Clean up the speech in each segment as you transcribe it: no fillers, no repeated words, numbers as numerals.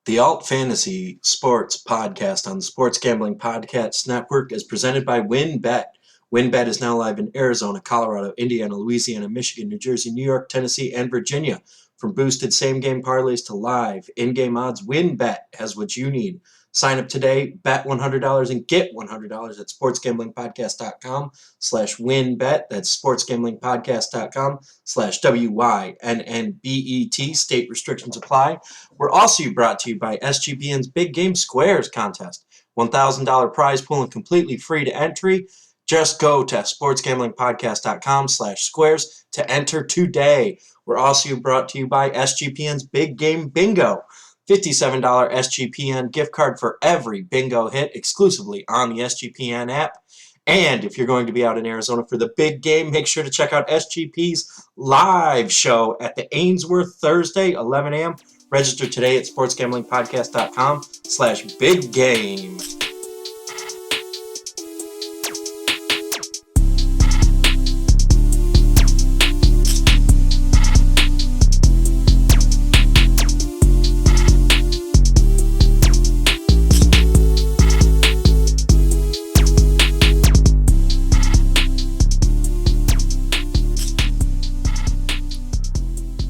The AltFantasy Sports podcast on the Sports Gambling Podcast Network is presented by WynnBET. WynnBET is now live in Arizona, Colorado, Indiana, Louisiana, Michigan, New Jersey, New York, Tennessee, and Virginia. From boosted same-game parlays to live in-game odds, WynnBET has what you need. Sign up today, bet $100 and get $100 at sportsgamblingpodcast.com/wynnbet. That's sportsgamblingpodcast.com/WYNNBET. State restrictions apply. We're also brought to you by SGPN's Big Game Squares contest. $1,000 prize pool and completely free to entry. Just go to sportsgamblingpodcast.com/squares to enter today. We're also brought to you by SGPN's Big Game Bingo. $57 SGPN gift card for every bingo hit exclusively on the SGPN app. And if you're going to be out in Arizona for the big game, make sure to check out SGP's live show at the Ainsworth Thursday, 11 a.m. Register today at sportsgamblingpodcast.com/big game.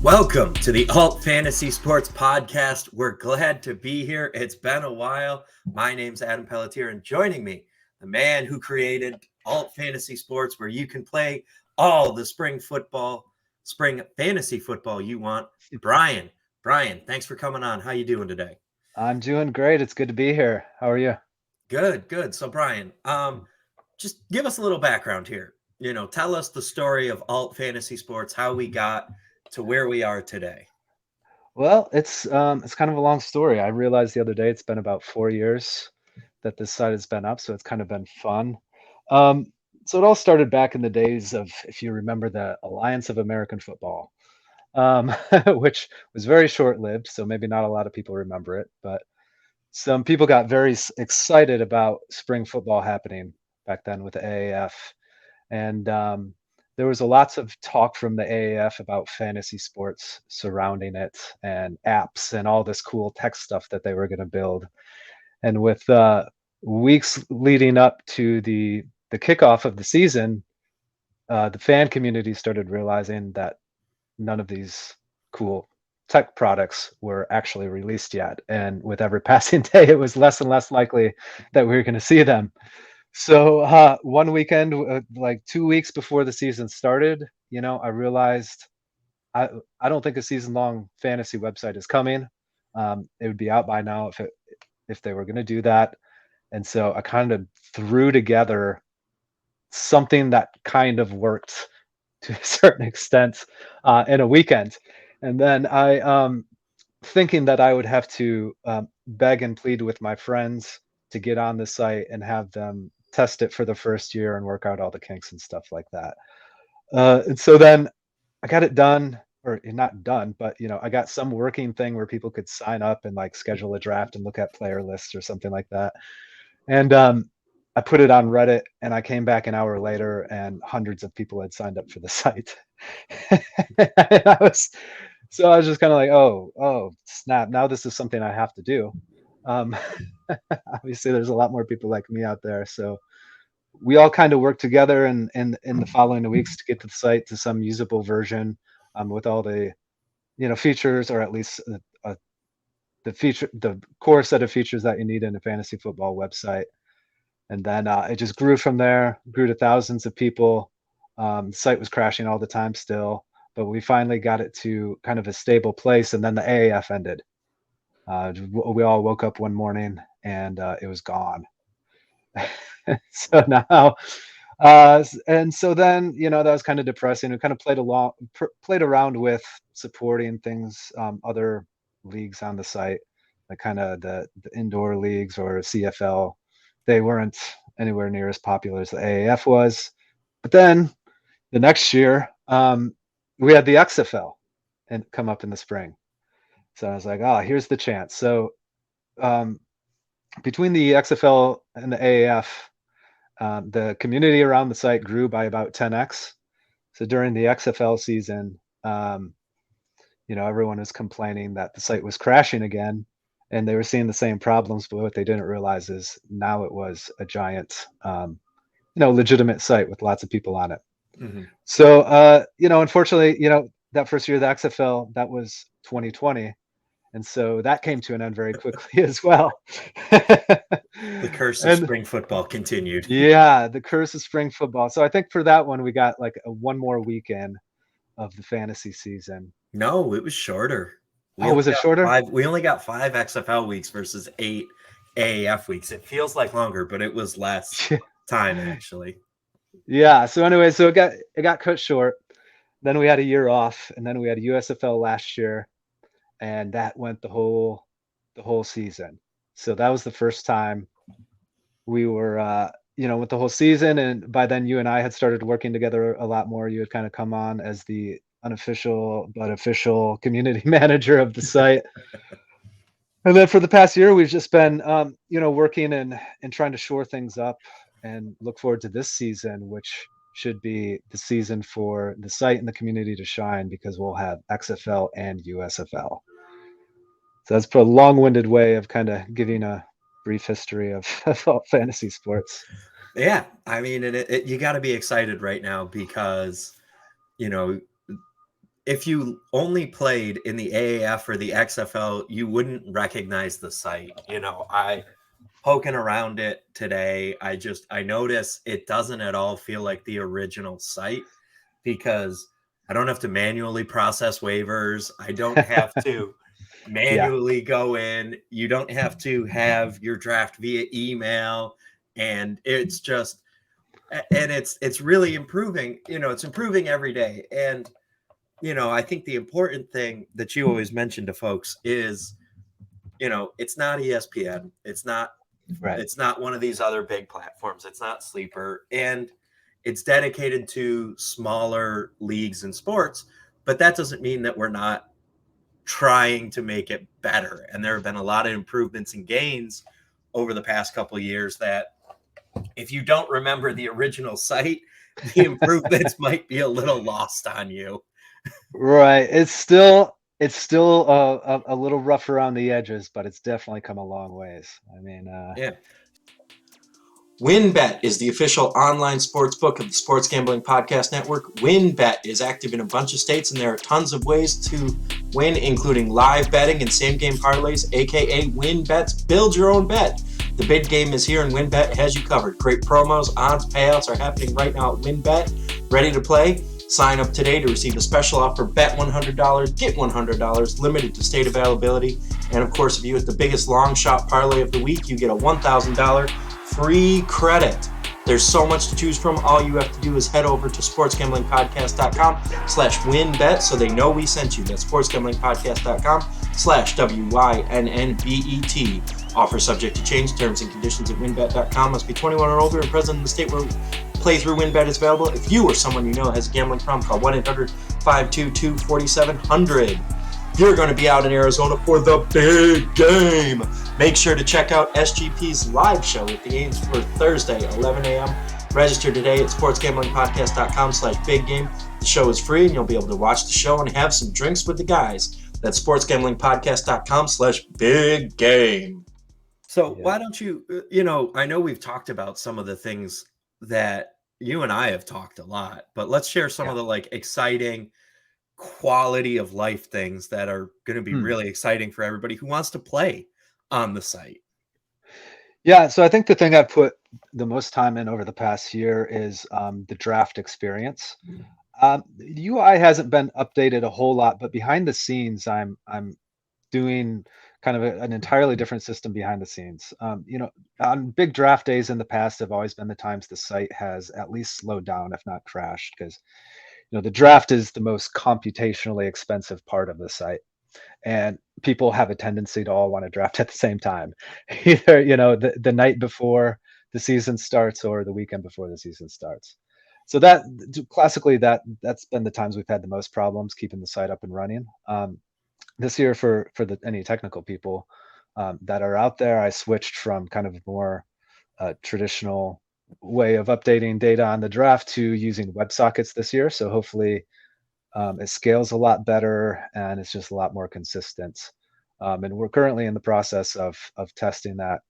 Welcome to the AltFantasy Sports podcast. We're glad to be here. It's been a while. My name's Adam Pelletier, and joining me, the man who created AltFantasy Sports, where you can play all the spring fantasy football you want, Brian. Brian, thanks for coming on. How you doing today? I'm doing great. It's good to be here. How are you? Good. So, Brian, just give us a little background here. Tell us the story of AltFantasy Sports, how we got to where we are today. Well, it's kind of a long story. I realized the other day it's been about 4 years that this site has been up, so it's kind of been fun. So it all started back in the days of, if you remember, the Alliance of American Football, which was very short-lived, so maybe not a lot of people remember it, but some people got very excited about spring football happening back then with the AAF. And there was lots of talk from the AAF about fantasy sports surrounding it and apps and all this cool tech stuff that they were going to build. And with weeks leading up to the kickoff of the season, the fan community started realizing that none of these cool tech products were actually released yet. And with every passing day, it was less and less likely that we were going to see them. So one weekend, like 2 weeks before the season started, I realized I don't think a season-long fantasy website is coming. It would be out by now if they were going to do that. And so I kind of threw together something that kind of worked to a certain extent in a weekend. And then thinking that I would have to beg and plead with my friends to get on the site and have them test it for the first year and work out all the kinks and stuff like that. And so then I got it done, or not done, but I got some working thing where people could sign up and like schedule a draft and look at player lists or something like that. And I put it on Reddit, and I came back an hour later, and hundreds of people had signed up for the site. So I was just kind of like, oh, snap! Now this is something I have to do. Um, Obviously, there's a lot more people like me out there, so we all kind of worked together in the following weeks to get to the site to some usable version with all the features, or at least the core set of features that you need in a fantasy football website. And then it just grew from there, grew to thousands of people. The site was crashing all the time still, but we finally got it to kind of a stable place. And then the AAF ended. We all woke up one morning and it was gone. So now, and so then, that was kind of depressing. We kind of played around with supporting things, other leagues on the site, like kind of the indoor leagues or CFL. They weren't anywhere near as popular as the AAF was. But then the next year, we had the XFL and come up in the spring. So I was like, here's the chance. So between the XFL and the AAF, the community around the site grew by about 10x. So during the XFL season, everyone was complaining that the site was crashing again. and they were seeing the same problems, but what they didn't realize is now it was a giant, legitimate site with lots of people on it. Hmm. So, unfortunately, that first year of the XFL, that was 2020, and so that came to an end very quickly as well. The curse of And spring football continued. yeah, the curse of spring football. So I think for that one, we got like one more weekend of the fantasy season. No, it was shorter. Oh, was it shorter? We only got 5 XFL weeks versus 8 AAF weeks. It feels like longer, but it was less time actually. Yeah. So anyway, so it got cut short. Then we had a year off, and then we had a USFL last year, and that went the whole season. So that was the first time we were, with the whole season. And by then, you and I had started working together a lot more. You had kind of come on as the unofficial but official community manager of the site. And then for the past year, we've just been, working and trying to shore things up and look forward to this season, which should be the season for the site and the community to shine because we'll have XFL and USFL. So that's a long-winded way of kind of giving a brief history of, of fantasy sports. Yeah, I mean, and you got to be excited right now because you know if you only played in the AAF or the XFL, you wouldn't recognize the site. I poking around it today, I notice it doesn't at all feel like the original site because I don't have to manually process waivers. I don't have to Yeah, manually go in. You don't have to have your draft via email, and it's really improving. It's improving every day. And I think the important thing that you always mention to folks is, it's not ESPN. right. It's not one of these other big platforms. It's not Sleeper. And it's dedicated to smaller leagues and sports. But that doesn't mean that we're not trying to make it better. And there have been a lot of improvements and gains over the past couple of years that if you don't remember the original site, the improvements might be a little lost on you. Right. It's still a little rough around the edges, but it's definitely come a long ways. I mean, Yeah. WinBet is the official online sports book of the Sports Gambling Podcast Network. WinBet is active in a bunch of states, and there are tons of ways to win, including live betting and same-game parlays, aka WinBet's Build Your Own Bet. The big game is here, and WinBet has you covered. Great promos, odds, payouts are happening right now at WinBet. Ready to play? Sign up today to receive a special offer. Bet $100, get $100, limited to state availability. And of course, if you hit the biggest long shot parlay of the week, you get a $1,000 free credit. There's so much to choose from. All you have to do is head over to sportsgamblingpodcast.com/winbet so they know we sent you. That's sportsgamblingpodcast.com/WYNNBET. Offer subject to change. Terms and conditions at winbet.com. Must be 21 or older and present in the state where playthrough WinBet is available. If you or someone you know has a gambling problem, call 1-800-522-4700. You're going to be out in Arizona for the big game. Make sure to check out SGP's live show at the Ames for Thursday, 11 a.m. Register today at sportsgamblingpodcast.com/big game. The show is free, and you'll be able to watch the show and have some drinks with the guys. That's sportsgamblingpodcast.com/big game. So yeah. why don't you, I know we've talked about some of the things that you and I have talked a lot, but let's share some Yeah. of the exciting quality of life things that are going to be Hmm. really exciting for everybody who wants to play on the site. Yeah. So I think the thing I've put the most time in over the past year is the draft experience. The UI hasn't been updated a whole lot, but behind the scenes, I'm doing kind of an entirely different system behind the scenes. On big draft days in the past have always been the times the site has at least slowed down, if not crashed, because the draft is the most computationally expensive part of the site, and people have a tendency to all want to draft at the same time, either the night before the season starts or the weekend before the season starts. So that classically that's been the times we've had the most problems keeping the site up and running. This year for any technical people that are out there, I switched from kind of more traditional way of updating data on the draft to using WebSockets this year. So hopefully it scales a lot better and it's just a lot more consistent. And we're currently in the process of testing that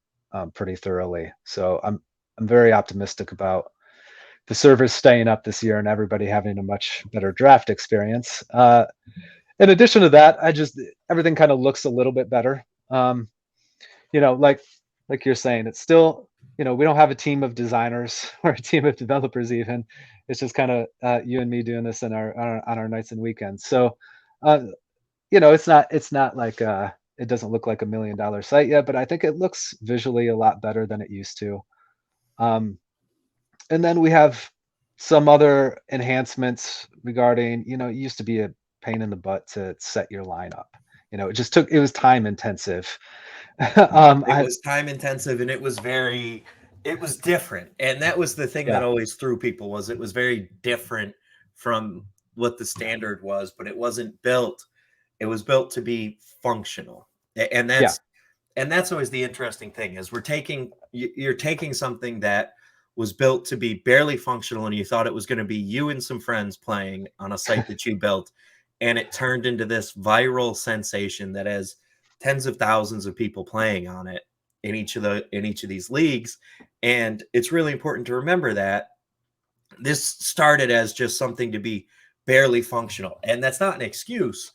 pretty thoroughly. So I'm very optimistic about the servers staying up this year and everybody having a much better draft experience. In addition to that, I just everything kind of looks a little bit better. Um, you know, like you're saying, it's still, we don't have a team of designers or a team of developers even. It's just kind of you and me doing this in our nights and weekends. So, uh, it's not like it doesn't look like $1 million site yet, but I think it looks visually a lot better than it used to. Um, and then we have some other enhancements regarding, it used to be a pain in the butt to set your lineup. It was time intensive. It I was time intensive and it was different. And that was the thing that Yeah, always threw people was it was very different from what the standard was, but it wasn't built. It was built to be functional. And yeah, that's always the interesting thing is you're taking something that was built to be barely functional and you thought it was going to be you and some friends playing on a site that you built, and it turned into this viral sensation that has tens of thousands of people playing on it in each of these leagues. And it's really important to remember that this started as just something to be barely functional, and that's not an excuse.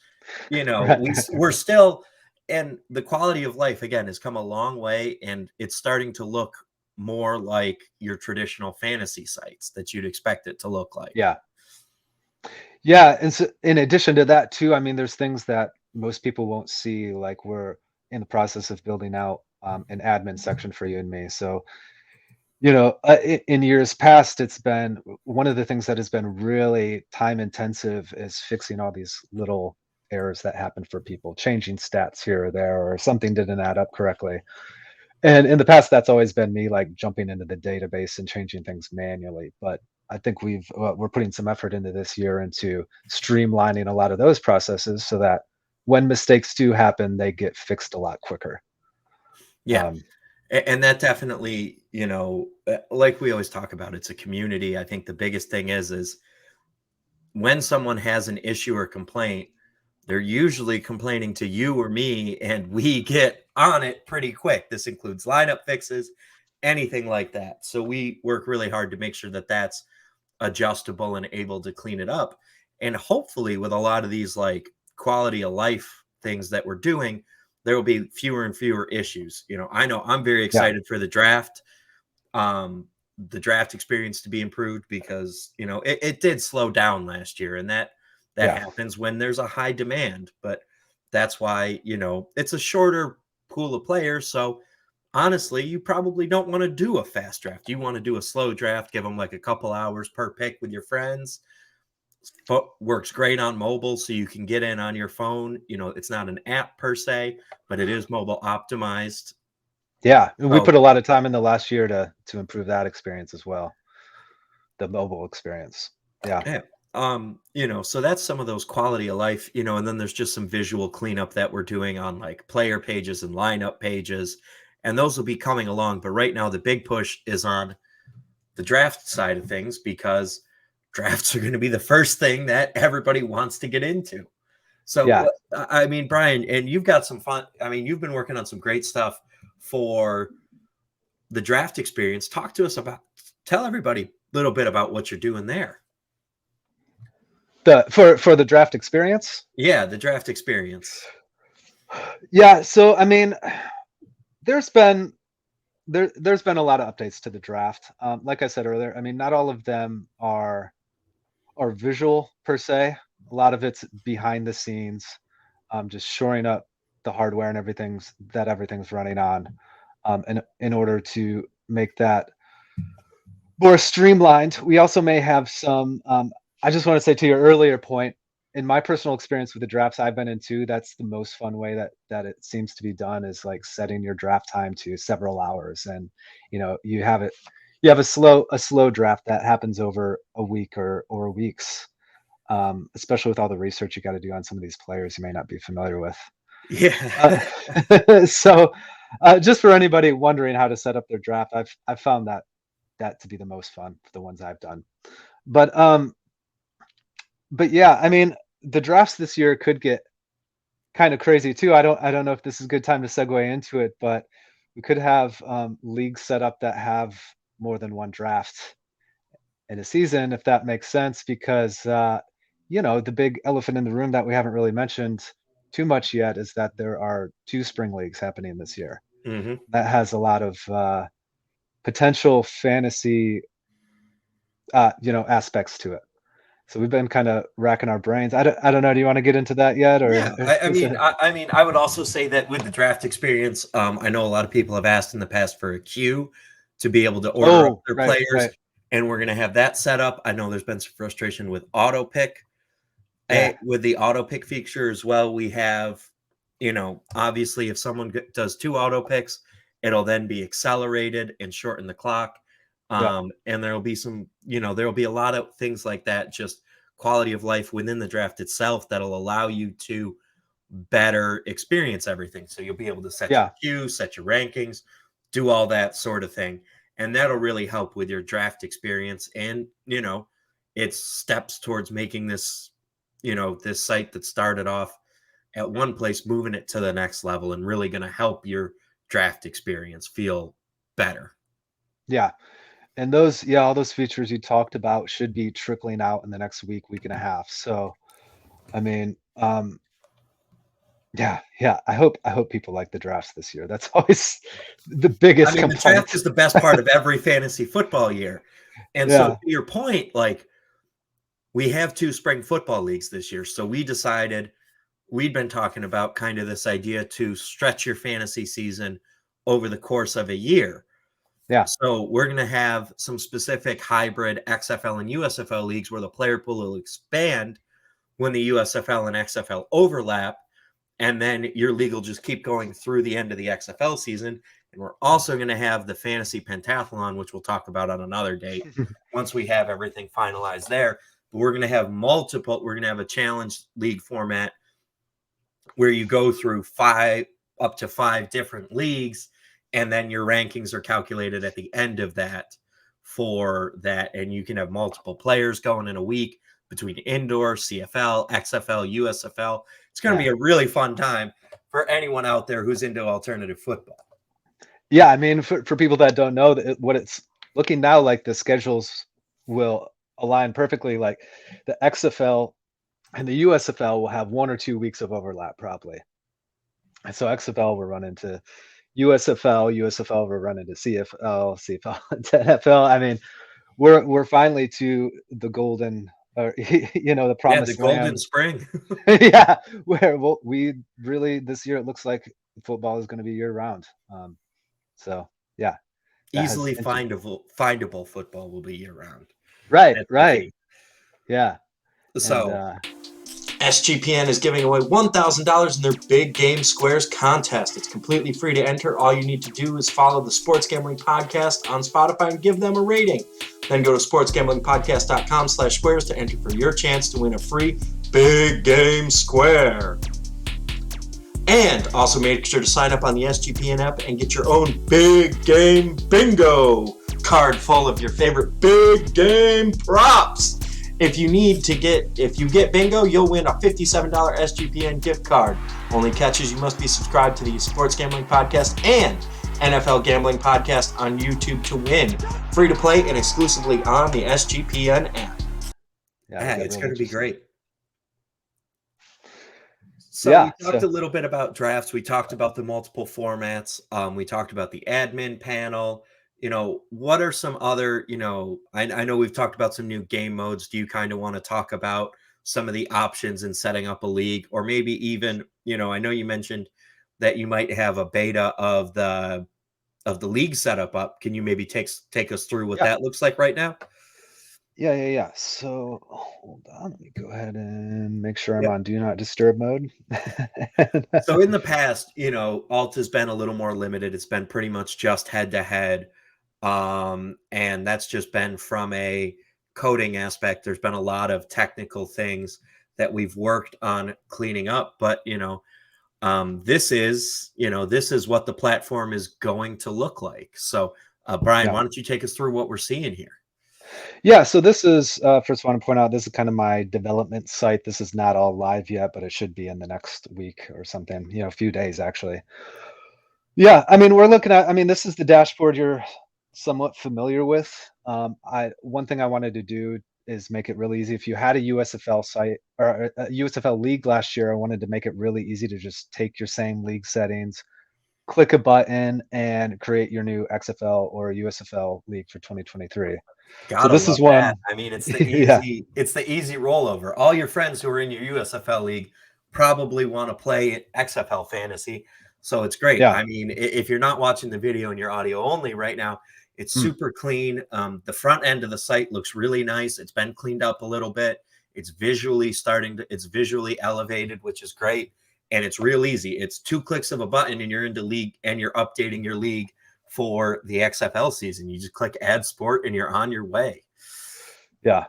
right. We're still, and the quality of life again has come a long way, and it's starting to look more like your traditional fantasy sites that you'd expect it to look like. Yeah, yeah, and so in addition to that too, I mean, there's things that most people won't see, like we're in the process of building out an admin section for you and me. So, in years past, it's been one of the things that has been really time intensive is fixing all these little errors that happen for people, changing stats here or there, or something didn't add up correctly. And in the past, that's always been me like jumping into the database and changing things manually. But I think we're putting some effort into this year into streamlining a lot of those processes so that when mistakes do happen, they get fixed a lot quicker. Yeah. Um, And that definitely, like we always talk about, it's a community. I think the biggest thing is when someone has an issue or complaint, they're usually complaining to you or me, and we get on it pretty quick. This includes lineup fixes, anything like that. So we work really hard to make sure that that's adjustable and able to clean it up. And hopefully, with a lot of these like quality of life things that we're doing, there will be fewer and fewer issues. I know I'm very yeah, excited for um, the draft experience to be improved because it did slow down last year, and that yeah, happens when there's a high demand. But that's why it's a shorter pool of players. So honestly, you probably don't want to do a fast draft. You want to do a slow draft, give them like a couple hours per pick with your friends. Works great on mobile, so you can get in on your phone. It's not an app per se, but it is mobile optimized. yeah. And we So put a lot of time in the last year to improve that experience as well, the mobile experience. Yeah, yeah. So that's some of those quality of life, and then there's just some visual cleanup that we're doing on like player pages and lineup pages, and those will be coming along. But right now, the big push is on the draft side of things because drafts are going to be the first thing that everybody wants to get into. So, yeah. I mean, Brian, and you've got some fun. I mean, you've been working on some great stuff for the draft experience. Tell everybody a little bit about what you're doing there. For the draft experience. Yeah, the draft experience. Yeah, so I mean, there's been there's been a lot of updates to the draft. Like I said earlier, I mean, not all of them are visual per se. A lot of it's behind the scenes, just shoring up the hardware and everything's running on, in order to make that more streamlined. We also may have some. I just want to say to your earlier point, in my personal experience with the drafts I've been into, that's the most fun way that it seems to be done is like setting your draft time to several hours, and you have a slow draft that happens over a week or weeks, especially with all the research you got to do on some of these players you may not be familiar with. Uh, Yeah. so, just for anybody wondering how to set up their draft, I've found that to be the most fun for the ones I've done. But yeah, I mean, the drafts this year kind of crazy too. I don't know if this is a good time to segue into it, but we could have leagues set up that have more than one draft in a season, if that makes sense, because the big elephant in the room that we haven't really mentioned too much yet is that there are two spring leagues happening this year. Hmm. That has a lot of potential fantasy, aspects to it. So we've been kind of racking our brains. I don't know. Do you want to get into that yet, or Yeah, is it? I mean, I would also say that with the draft experience, I know a lot of people have asked in the past for a queue to be able to order up Oh, their right, players, right, and we're going to have that set up. I know there's been some frustration with auto pick. yeah, With the auto pick feature as well, we have, obviously, if someone does two auto picks, it'll then be accelerated and shorten the clock. yep, And there'll be there'll be a lot of things like that, just quality of life within the draft itself that'll allow you to better experience everything. So you'll be able to set your yeah, queues, set your rankings, do all that sort of thing. And that'll really help with your draft experience. And, it's steps towards making this, this site that started off at one place, moving it to the next level and really going to help your draft experience feel better. yeah. And those, yeah, all those features you talked about should be trickling out in the next week, week and a half. So, I mean, yeah, yeah. I hope people like the drafts this year. That's always the I biggest mean, the draft complaint. is the best part of every fantasy football year. And so, to Yeah, your point, like, we have two spring football leagues this year. So we decided we'd been talking about kind of this idea to stretch your fantasy season over the course of a year. yeah, So we're going to have some specific hybrid XFL and USFL leagues where the player pool will expand when the USFL and XFL overlap. And then your league will just keep going through the end of the XFL season. And we're also going to have the fantasy pentathlon, which we'll talk about on another date once we have everything finalized there. But we're going to have we're going to have a challenge league format where you go through up to five different leagues, and then your rankings are calculated at the end of that for that. And you can have multiple players going in a week between indoor, CFL, XFL, USFL. It's going to yeah, be a really fun time for anyone out there who's into alternative football. yeah. I mean, for people that don't know what it's looking now like, the schedules will align perfectly. Like the XFL and the USFL will have 1 or 2 weeks of overlap probably. And so XFL will run into USFL, USFL will run into CFL, CFL into NFL. I mean, we're finally to the golden, or the Yeah, the promised Golden land. Spring. Yeah, where we really, this year it looks like football is going to be year round. So yeah, that has Easily entered. findable football will be year round. Right, That's the right. key. Yeah, and So SGPN is giving away $1,000 in their Big Game Squares contest. It's completely free to enter. All you need to do is follow the Sports Gambling Podcast on Spotify and give them a rating. Then go to sportsgamblingpodcast.com/squares to enter for your chance to win a free Big Game Square. And also make sure to sign up on the SGPN app and get your own Big Game Bingo card full of your favorite big game props. If you get bingo, you'll win a $57 SGPN gift card. Only catches, you must be subscribed to the Sports Gambling Podcast and NFL Gambling Podcast on YouTube to win. Free to play and exclusively on the SGPN app. yeah, it'll Yeah, get it's real going to be interesting. great. So we Yeah, talked so a little bit about drafts. We talked about the multiple formats. We talked about the admin panel. What are some other, I know we've talked about some new game modes. Do you kind of want to talk about some of the options in setting up a league, or maybe even, I know you mentioned that you might have a beta of the league setup up. Can you maybe take us through what yeah, that looks like right now? yeah. So hold on, let me go ahead and make sure I'm Yep. on do not disturb mode. So in the past, Alt has been a little more limited. It's been pretty much just head to head. And that's just been from a coding aspect. There's been a lot of technical things that we've worked on cleaning up, but this is what the platform is going to look like. So, Brian, Yeah. why don't you take us through what we're seeing here? Yeah, so this is first I want to point out this is kind of my development site. This is not all live yet, but it should be in the next week or something, a few days actually. Yeah, I mean, we're looking at, I mean, this is the dashboard you're somewhat familiar with. I One thing I wanted to do is make it really easy. If you had a USFL site or a USFL league last year, I wanted to make it really easy to just take your same league settings, click a button, and create your new XFL or USFL league for 2023. So Gotta this is love that. one, I mean, yeah, it's the easy rollover. All your friends who are in your USFL league probably want to play XFL fantasy. So it's great. yeah. I mean, if you're not watching the video and you're audio only right now, it's Mm, super clean. The front end of the site looks really nice. It's been cleaned up a little bit. It's visually elevated, which is great. And it's real easy. It's 2 clicks of a button and you're into league and you're updating your league for the XFL season. You just click add sport and you're on your way. yeah.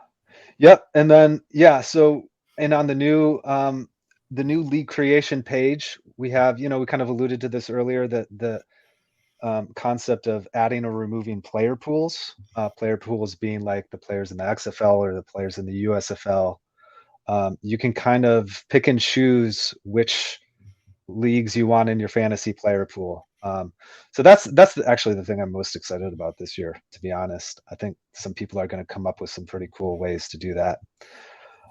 Yep. And then yeah, so and on the new league creation page, we have, we kind of alluded to this earlier, that the concept of adding or removing player pools being like the players in the XFL or the players in the USFL. You can kind of pick and choose which leagues you want in your fantasy player pool. So actually the thing I'm most excited about this year, to be honest. I think some people are going to come up with some pretty cool ways to do that.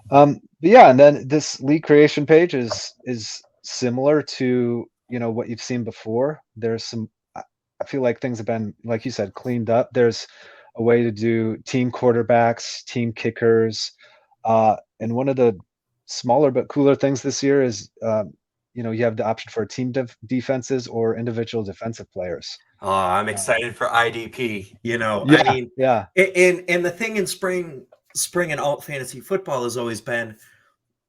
But yeah, and then this league creation page is similar to what you've seen before. There's some, I feel like things have been, like you said, cleaned up. There's a way to do team quarterbacks, team kickers, and one of the smaller but cooler things this year is you have the option for team defenses or individual defensive players. Oh, I'm Uh, excited for IDP. I yeah, mean, yeah, and the thing in spring and alt fantasy football has always been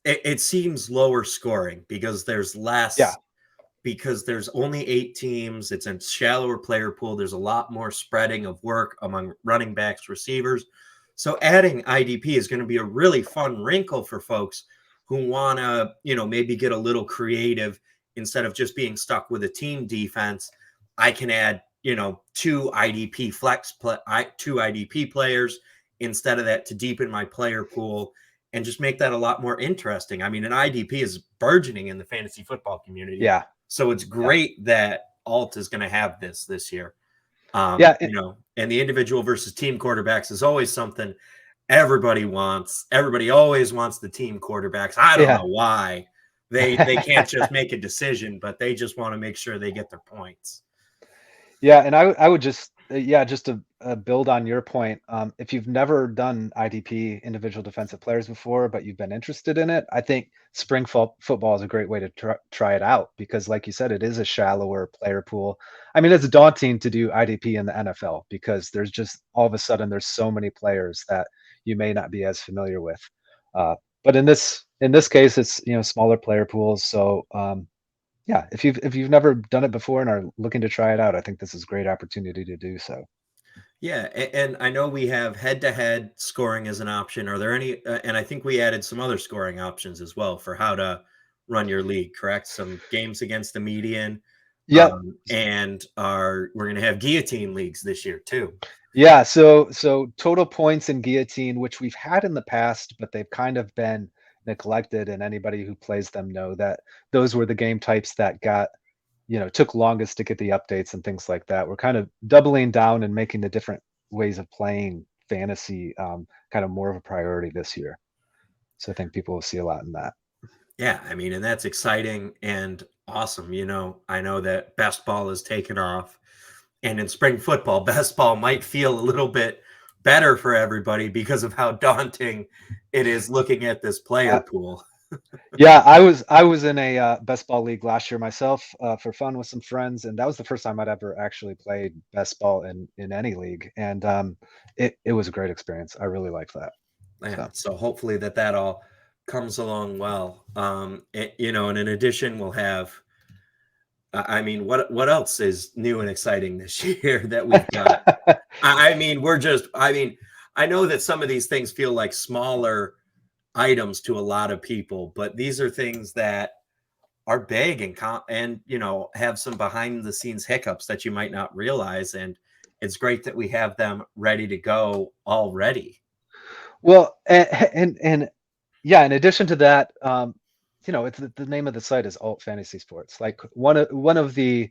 it seems lower scoring yeah, because there's only 8 teams. It's a shallower player pool. There's a lot more spreading of work among running backs, receivers. So adding IDP is going to be a really fun wrinkle for folks who want to, maybe get a little creative instead of just being stuck with a team defense. I can add, two IDP players instead of that to deepen my player pool and just make that a lot more interesting. I mean, an IDP is burgeoning in the fantasy football community. yeah, So it's yeah, great that Alt is going to have this year. yeah, And the individual versus team quarterbacks is always something everybody wants. Everybody always wants the team quarterbacks. I don't yeah. know why. They can't just make a decision, but they just want to make sure they get their points. Yeah, and I would just yeah, just to build on your point, if you've never done IDP, individual defensive players, before, but you've been interested in it, I think spring football is a great way to try it out because, like you said, it is a shallower player pool. I mean, it's daunting to do IDP in the NFL because there's just all of a sudden there's so many players that you may not be as familiar with. Uh, but in this case, it's smaller player pools, so yeah, if you've never done it before and are looking to try it out, I think this is a great opportunity to do so. Yeah, and I know we have head-to-head scoring as an option. Are there any? And I think we added some other scoring options as well for how to run your league. Correct? Some games against the median, Yep. and we're going to have guillotine leagues this year too. Yeah, so total points in guillotine, which we've had in the past, but they've kind of been neglected, and anybody who plays them know that those were the game types that took longest to get the updates and things like that. We're kind of doubling down and making the different ways of playing fantasy kind of more of a priority this year. So I think people will see a lot in that. Yeah, I mean, and that's exciting and awesome. I know that best ball is taken off, and in spring football, best ball might feel a little bit better for everybody because of how daunting it is looking at this player Uh, pool. Yeah, I was in a best ball league last year myself for fun with some friends, and that was the first time I'd ever actually played best ball in any league, and it was a great experience. I really liked that. Yeah, So so hopefully that all comes along well. And in addition, we'll have. I mean, what else is new and exciting this year that we've got? I mean, we're just. I mean, I know that some of these things feel like smaller items to a lot of people, but these are things that are big and have some behind the scenes hiccups that you might not realize. And it's great that we have them ready to go already. Well, and yeah, in addition to that, it's the name of the site is AltFantasy Sports. Like one of the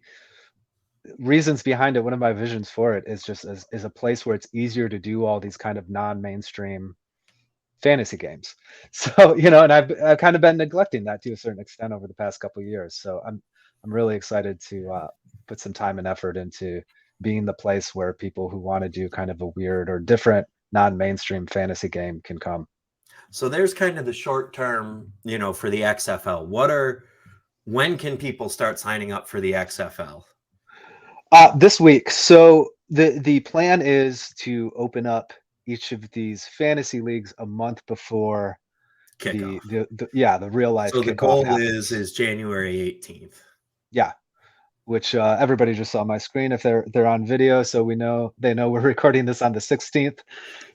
reasons behind it, one of my visions for it is just is a place where it's easier to do all these kind of non-mainstream fantasy games. So, and I've kind of been neglecting that to a certain extent over the past couple of years. So I'm really excited to put some time and effort into being the place where people who want to do kind of a weird or different non-mainstream fantasy game can come. So there's kind of the short term, for the XFL. When can people start signing up for the XFL This week. So the plan is to open up each of these fantasy leagues a month before the kickoff? the real life So the kickoff goal happens. is January 18th. Yeah, which everybody just saw my screen if they're on video, so they know we're recording this on the 16th.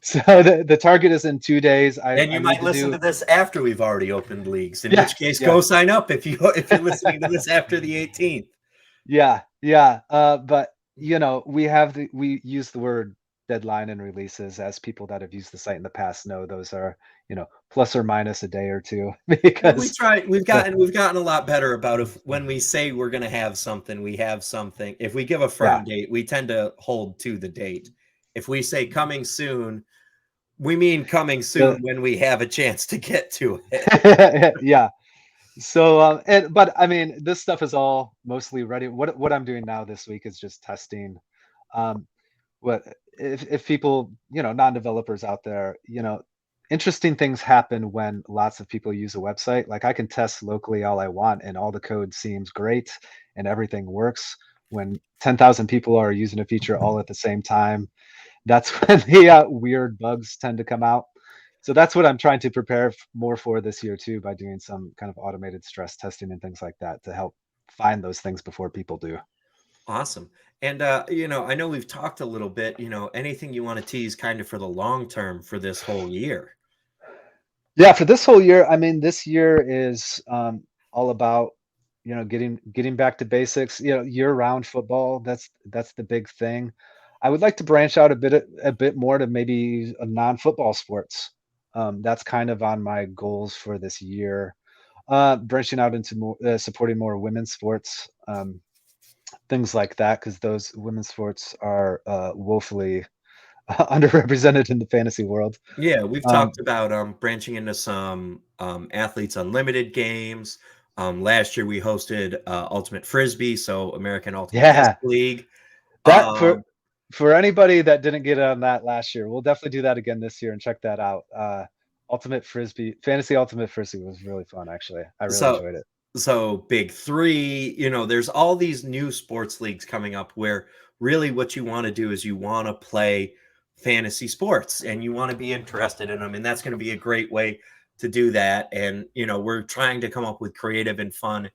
So the target is in 2 days. I And I you need might to listen do to this after we've already opened leagues, in yeah which case yeah go sign up if you're listening to this after the 18th. yeah. But we use the word deadline and releases, as people that have used the site in the past know those are plus or minus a day or two Well, we because try. the We've gotten a lot better about if when we say we're going to have something, we have something. If we give a yeah. firm date, we tend to hold to the date. If we say coming soon, we mean coming soon The when we have a chance to get to it. yeah. So, but I mean, this stuff is all mostly ready. What I'm doing now this week is just testing. Um, what if people, non-developers out there, interesting things happen when lots of people use a website. Like I can test locally all I want, and all the code seems great, and everything works. When 10,000 people are using a feature all at the same time, that's when the weird bugs tend to come out. So that's what I'm trying to prepare more for this year too, by doing some kind of automated stress testing and things like that to help find those things before people do. Awesome. And I know we've talked a little bit. Anything you want to tease kind of for the long term for this whole year? Yeah, for this whole year, I mean, this year is all about getting back to basics. Year-round football. That's the big thing. I would like to branch out a bit more to maybe non-football sports. That's kind of on my goals for this year. Branching out into more supporting more women's sports, things like that, because those women's sports are woefully underrepresented in the fantasy world. Yeah, we've Um, talked about branching into some athletes unlimited games. Last year we hosted Ultimate Frisbee, so American Ultimate Disc yeah, League. that Um, for anybody that didn't get on that last year, we'll definitely do that again this year and check that out. Ultimate Frisbee, Fantasy Ultimate Frisbee was really fun, actually. I really so enjoyed it. so Big Three, there's all these new sports leagues coming up where really what you want to do is you want to play fantasy sports and you want to be interested in them, and that's going to be a great way to do that. And we're trying to come up with creative and fun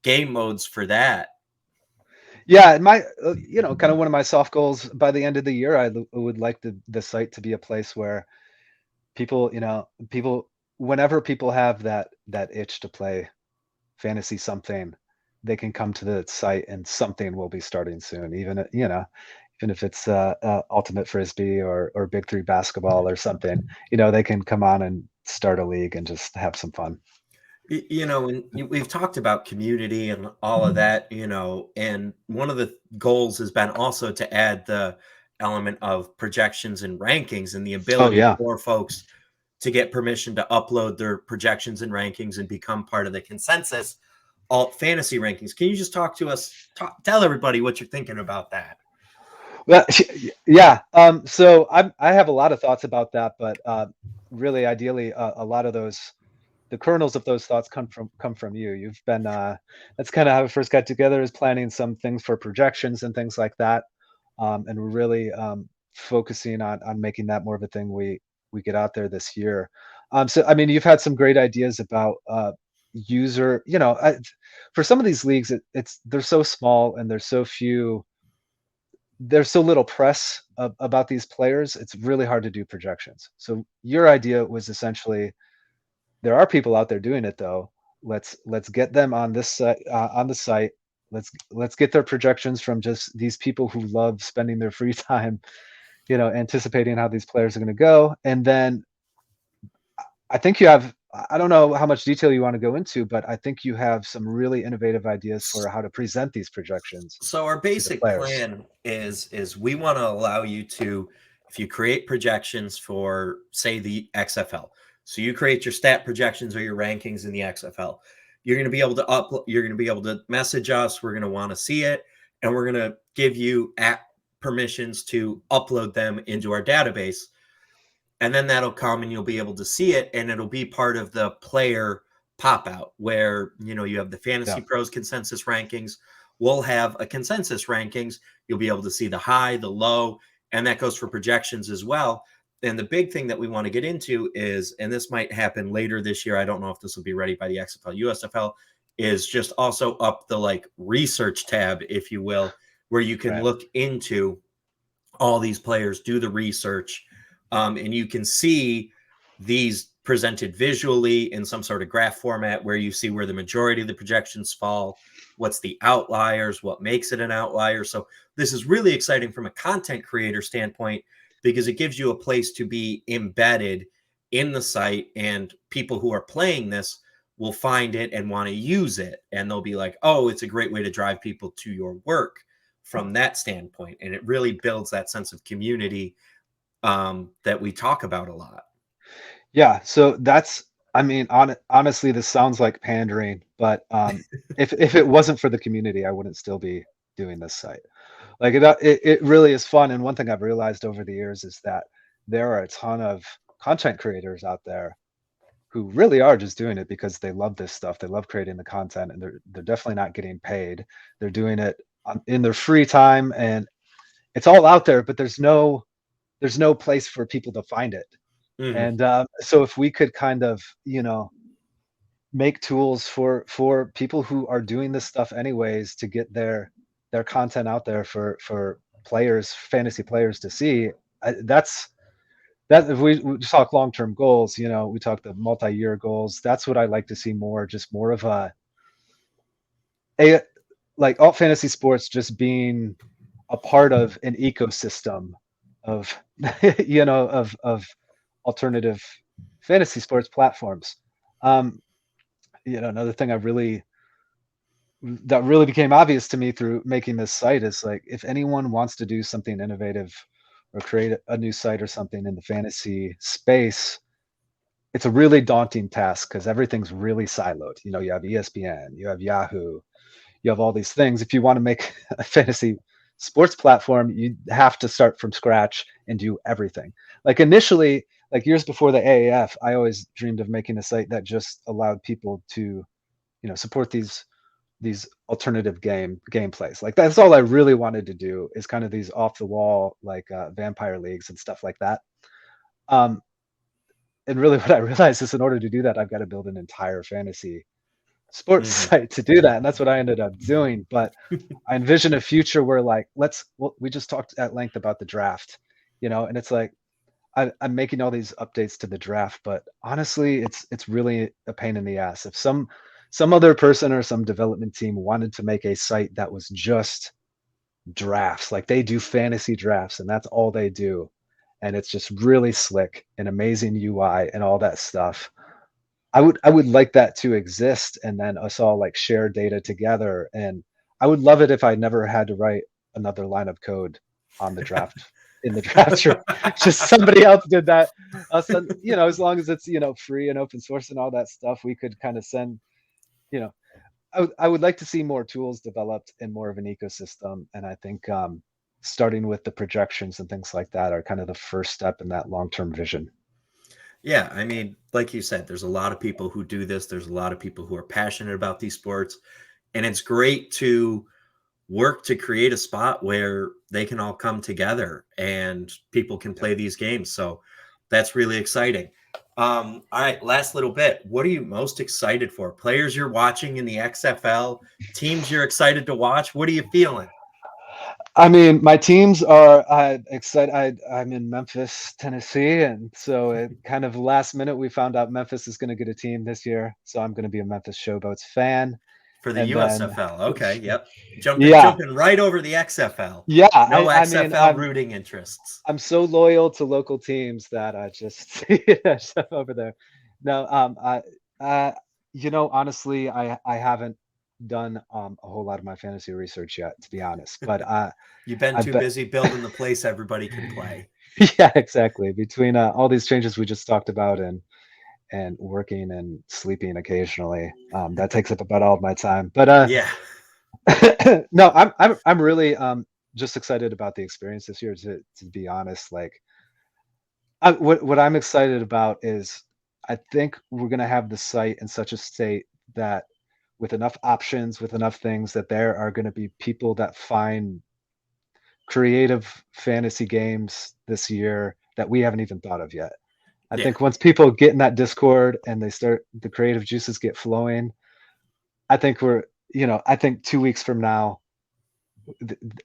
game modes for that. Yeah, and my kind of one of my soft goals by the end of the year, would like the site to be a place where people whenever people have that itch to play fantasy something, they can come to the site and something will be starting soon. Even if it's ultimate frisbee or big three basketball or something, they can come on and start a league and just have some fun. And we've talked about community and all of that, and one of the goals has been also to add the element of projections and rankings and the Oh ability yeah. for folks to get permission to upload their projections and rankings and become part of the consensus alt fantasy rankings. Can you just tell everybody what you're thinking about that? Well, yeah. So I have a lot of thoughts about that, but really, ideally, a lot of the kernels of those thoughts come from you. You've been that's kind of how we first got together, is planning some things for projections and things like that, and we're really focusing on making that more of a thing we get out there this year. So I mean, you've had some great ideas about user. For some of these leagues, they're so small and there's so little press about these players. It's really hard to do projections. So your idea was essentially, there are people out there doing it though. Let's get them on this on the site. let's get their projections from just these people who love spending their free time, anticipating how these players are going to go. And then I think you have, I don't know how much detail you want to go into, but I think you have some really innovative ideas for how to present these projections So our to the basic players. plan is we want to allow you to, if you create projections for say the XFL, so you create your stat projections or your rankings in the XFL, you're going to be able to upload, you're going to be able to message us. We're going to want to see it, and we're going to give you app permissions to upload them into our database, and then that'll come and you'll be able to see it, and it'll be part of the player pop out where you have the Fantasy Yeah, Pros consensus rankings. We'll have a consensus rankings. You'll be able to see the high, the low, and that goes for projections as well. And the big thing that we want to get into is, and this might happen later this year, I don't know if this will be ready by the XFL USFL, is just also up the like research tab, if you will, where you can right. look into all these players, do the research, and you can see these presented visually in some sort of graph format where you see where the majority of the projections fall, what's the outliers, what makes it an outlier. So this is really exciting from a content creator standpoint because it gives you a place to be embedded in the site, and people who are playing this will find it and want to use it, and they'll be like, oh, it's a great way to drive people to your work from that standpoint. And it really builds that sense of community that we talk about a lot. Yeah, so that's, I mean, honestly, this sounds like pandering, but if it wasn't for the community, I wouldn't still be doing this site. Like it really is fun. And one thing I've realized over the years is that there are a ton of content creators out there who really are just doing it because they love this stuff. They love creating the content, and they're definitely not getting paid. They're doing it in their free time, and it's all out there. But there's no place for people to find it. Mm-hmm. And so if we could kind of, make tools for people who are doing this stuff anyways to get their content out there for players, fantasy players to see, that's that. If we just talk long-term goals, we talk the multi-year goals. That's what I like to see more, just more of a like alt fantasy sports just being a part of an ecosystem of of alternative fantasy sports platforms. Um, another thing that really became obvious to me through making this site is like, if anyone wants to do something innovative or create a new site or something in the fantasy space, it's a really daunting task because everything's really siloed. You have ESPN, you have Yahoo, you have all these things. If you want to make a fantasy sports platform, you have to start from scratch and do everything. Like initially, like years before the AAF, I always dreamed of making a site that just allowed people to, support these alternative gameplays. Like that's all I really wanted to do, is kind of these off the wall like vampire leagues and stuff like that. Um, and really, what I realized is in order to do that, I've got to build an entire fantasy sports Mm-hmm. site to do that, and that's what I ended up doing. But I envision a future where like we just talked at length about the draft, and it's like I'm making all these updates to the draft, but honestly, it's really a pain in the ass. If some other person or some development team wanted to make a site that was just drafts, like they do fantasy drafts and that's all they do, and it's just really slick and amazing UI and all that stuff. I would like that to exist, and then us all like share data together. And I would love it if I never had to write another line of code on the draft in the draft room. Just somebody else did that. As long as it's free and open source and all that stuff, we could kind of send. You know, I would like to see more tools developed and more of an ecosystem. And I think starting with the projections and things like that are kind of the first step in that long term vision. Yeah, I mean, like you said, there's a lot of people who do this. There's a lot of people who are passionate about these sports, and it's great to work to create a spot where they can all come together and people can Yeah. play these games. So that's really exciting. All right, last little bit. What are you most excited for? Players you're watching in the XFL, teams you're excited to watch. What are you feeling? I mean, my teams are excited. I'm in Memphis, Tennessee, and so it kind of last minute we found out Memphis is going to get a team this year. So I'm going to be a Memphis Showboats fan. For the and then USFL. Okay, yep. yeah, Jumping right over the XFL. yeah. No I mean, XFL rooting interests. I'm so loyal to local teams that I just yeah, stuff over there. No, uh, honestly, I haven't done a whole lot of my fantasy research yet, to be honest. But You've been I too bet, busy building the place everybody can play. yeah, exactly. Between all these changes we just talked about and working and sleeping occasionally, that takes up about all of my time. But Yeah. no, I'm really just excited about the experience this year. To be honest, like what I'm excited about is I think we're gonna have the site in such a state that with enough options, with enough things, that there are gonna be people that find creative fantasy games this year that we haven't even thought of yet. I Yeah. think once people get in that Discord and they start the creative juices get flowing, I think I think 2 weeks from now,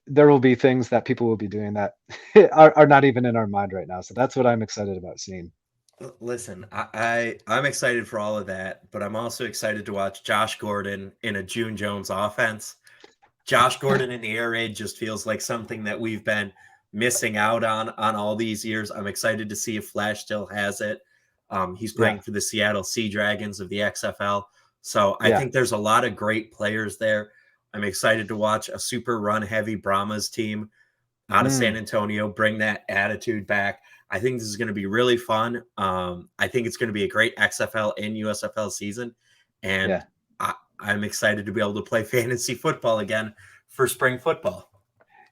there will be things that people will be doing that are not even in our mind right now. So that's what I'm excited about seeing. Listen, I'm excited for all of that, but I'm also excited to watch Josh Gordon in a June Jones offense. Josh Gordon in the air raid just feels like something that we've been missing out on all these years. I'm excited to see if Flash still has it. He's Yeah, playing for the Seattle Sea Dragons of the XFL. So I yeah, think there's a lot of great players there. I'm excited to watch a super run heavy Brahmas team out of San mm, Antonio bring that attitude back. I think this is going to be really fun. I think it's going to be a great XFL and USFL season. And yeah, I'm excited to be able to play fantasy football again for spring football.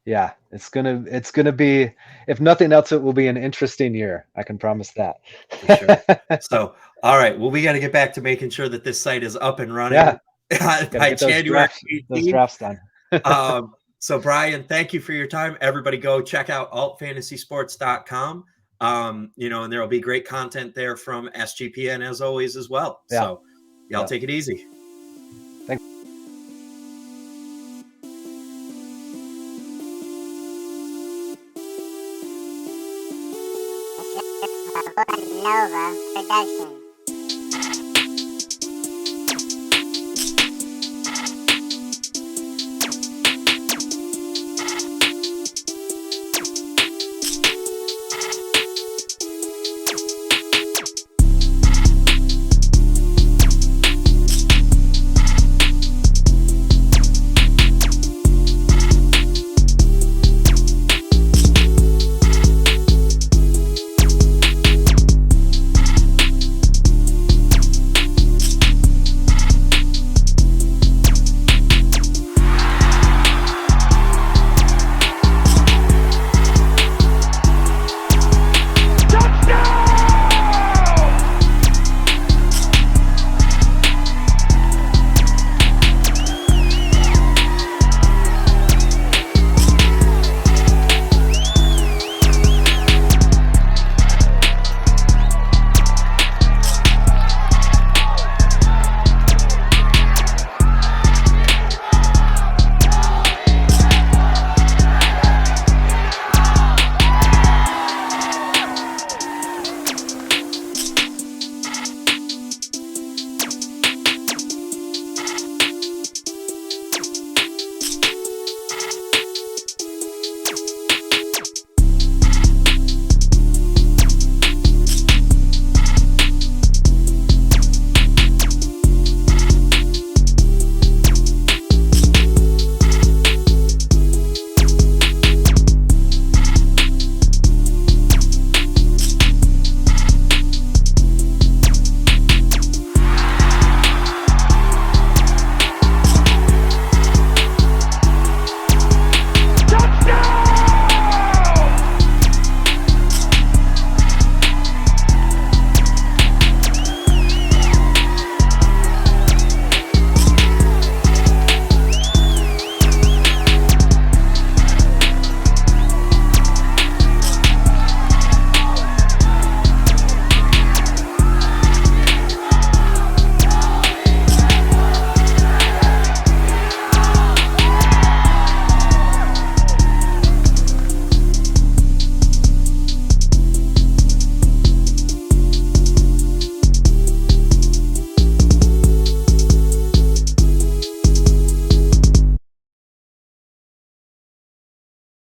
yeah. It's gonna be, if nothing else, it will be an interesting year. I can promise that. For sure. So, all right. Well, we got to get back to making sure that this site is up and Yeah, running got to by get those January those 18th. drafts done. So Brian, thank you for your time. Everybody go check out altfantasysports.com. And there will be great content there from SGPN as always as well. Yeah, So y'all yeah. take it easy. Thanks. Nova Production.